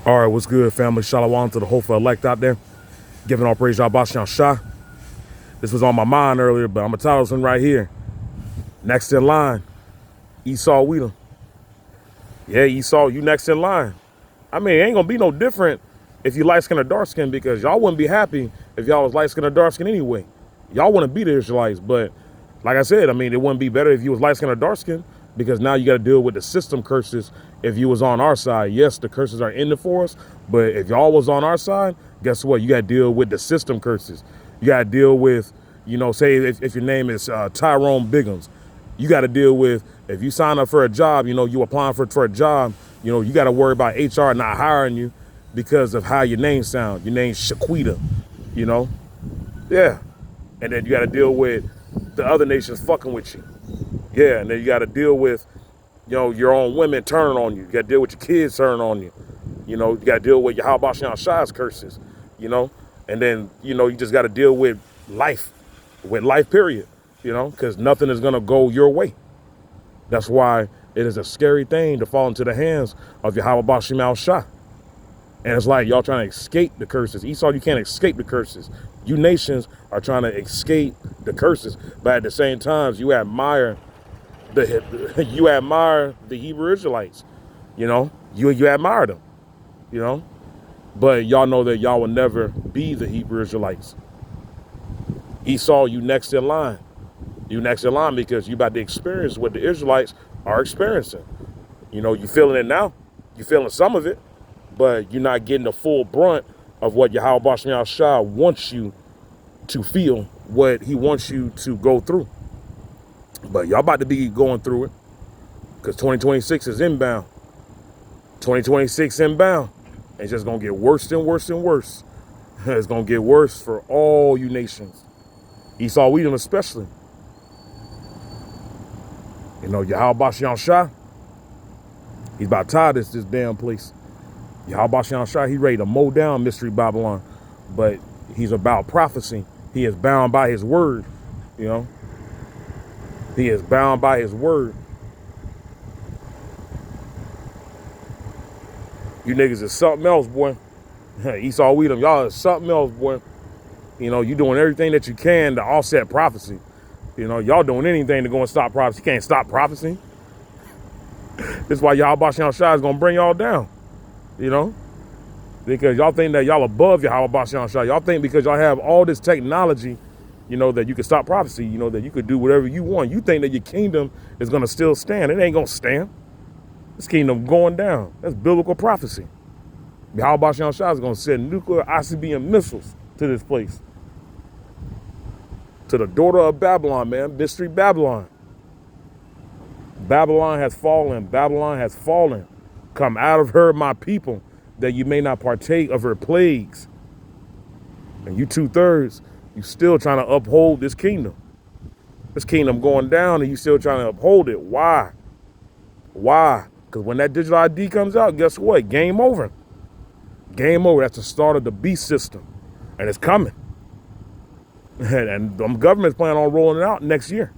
All right, what's good, family? Shalom to the hopeful elect out there. Giving all praise to Abashan Shah. This was on my mind earlier, but I'm going to title this one right here. Next in line, Esau, Edom. Yeah, Esau, you next in line. I mean, it ain't going to be no different if you light skin or dark skin, because y'all wouldn't be happy if y'all was light skin or dark skin anyway. Y'all wouldn't be the Israelites, but like I said, I mean, it wouldn't be better if you was light skin or dark skin, because now you got to deal with the system curses if you was on our side. Yes, the curses are in the forest, but if y'all was on our side, guess what? You got to deal with the system curses. You got to deal with, you know, say if your name is Tyrone Biggums, you got to deal with, if you sign up for a job, you know, you applying for a job, you know, you got to worry about HR not hiring you because of how your name sounds. Your name's Shaquita, you know? Yeah. And then you got to deal with the other nations fucking with you. Yeah, and then you got to deal with, you know, your own women turning on you. You got to deal with your kids turning on you. You know, you got to deal with your Habashan Shah's curses, you know? And then, you know, you just got to deal with life period, you know, because nothing is going to go your way. That's why it is a scary thing to fall into the hands of your Habashan Shah. And it's like y'all trying to escape the curses. Esau, you can't escape the curses. You nations are trying to escape the curses, but at the same time, you admire the Hebrew Israelites. You know, you admire them. You know, but y'all know that y'all will never be the Hebrew Israelites. Esau, you next in line. You next in line because you about to experience what the Israelites are experiencing. You know, you feeling it now. You feeling some of it, but you're not getting the full brunt of what Yahweh Bashem Shah wants you to feel, what he wants you to go through. But y'all about to be going through it because 2026 is inbound. 2026 inbound. It's just going to get worse and worse and worse. It's going to get worse for all you nations. Esau, Edom especially. You know, Yahweh Bashem Shah, he's about tired of this damn place. Yahweh Bashem Shah, he ready to mow down Mystery Babylon, but he's about prophecy. He is bound by his word, you know. He is bound by his word. You niggas is something else, boy. Esau, Edom, y'all is something else, boy. You know, you doing everything that you can to offset prophecy. You know, y'all doing anything to go and stop prophecy. You can't stop prophecy. This is why Yahweh Bashem Shah is going to bring y'all down. You know, because y'all think that y'all above Yahweh Bashem Shah. Y'all think because y'all have all this technology, you know, that you can stop prophecy, you know, that you could do whatever you want. You think that your kingdom is going to still stand. It ain't going to stand. This kingdom going down. That's biblical prophecy. Yahweh Bashem Shah is going to send nuclear ICBM missiles to this place. To the daughter of Babylon, man. Mystery Babylon. Babylon has fallen. Babylon has fallen. Come out of her, my people, that you may not partake of her plagues. And you 2/3, you still trying to uphold this kingdom. This kingdom going down and you still trying to uphold it. Why? Why? Because when that digital ID comes out, guess what? Game over. Game over. That's the start of the beast system. And it's coming. And the government's planning on rolling it out next year.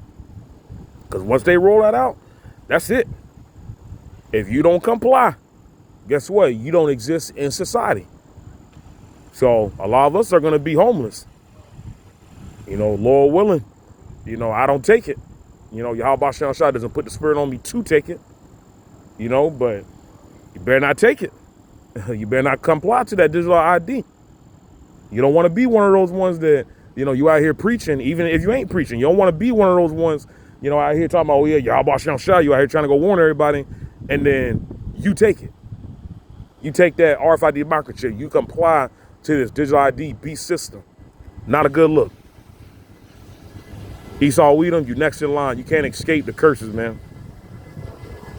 Because once they roll that out, that's it. If you don't comply, guess what? You don't exist in society. So a lot of us are going to be homeless. You know, Lord willing, you know, I don't take it. You know, Yahweh Bashem Shah doesn't put the spirit on me to take it. You know, but you better not take it. You better not comply to that digital ID. You don't want to be one of those ones that, you know, you out here preaching, even if you ain't preaching. You don't want to be one of those ones, you know, out here talking about, oh yeah, Yahweh Bashem Shah, you out here trying to go warn everybody, and then you take it. You take that RFID microchip, you comply to this digital ID beast system. Not a good look. Esau, Edom, you next in line. You can't escape the curses, man.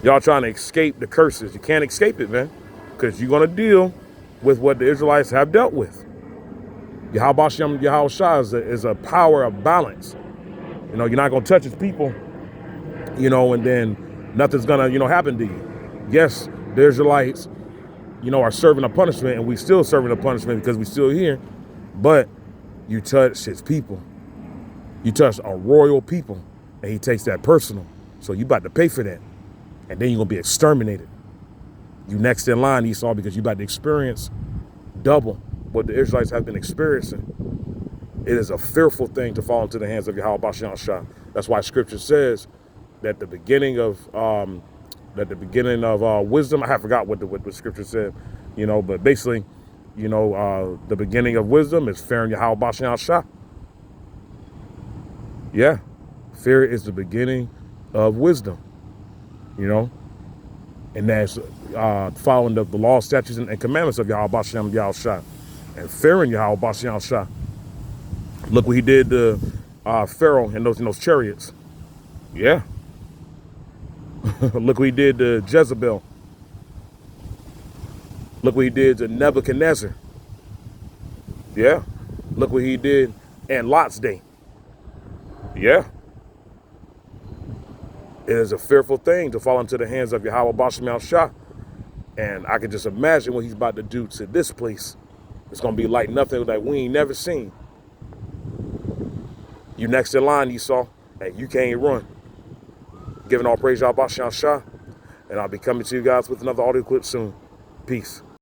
Y'all trying to escape the curses. You can't escape it, man, because you're going to deal with what the Israelites have dealt with. Yahweh Bashem Yahweh Shah is a power of balance. You know, you're not going to touch his people, you know, and then nothing's going to, you know, happen to you. Yes, the Israelites, you know, are serving a punishment, and we still serving a punishment because we still here. But you touch his people. You touch a royal people, and he takes that personal. So you about to pay for that. And then you're going to be exterminated. You next in line, Esau, because you about to experience double what the Israelites have been experiencing. It is a fearful thing to fall into the hands of Yahweh Bashan Shah. That's why Scripture says that the beginning of wisdom. I forgot what the Scripture said, but basically, the beginning of wisdom is fearing Yahweh Bashan Shah. Yeah, fear is the beginning of wisdom. And that's following the law, statutes, and commandments of Yahweh Bashan Shah, and fearing Yahweh Bashan Shah. Look what he did to Pharaoh in those chariots. Yeah. Look what he did to Jezebel. Look what he did to Nebuchadnezzar. Yeah. Look what he did in Lot's day. Yeah. It is a fearful thing to fall into the hands of Yahweh Bashan Shah. And I can just imagine what he's about to do to this place. It's going to be like nothing that we ain't never seen. You next in line, Esau, and you can't run. Giving all praise, Yahweh Bashan Shah. And I'll be coming to you guys with another audio clip soon. Peace.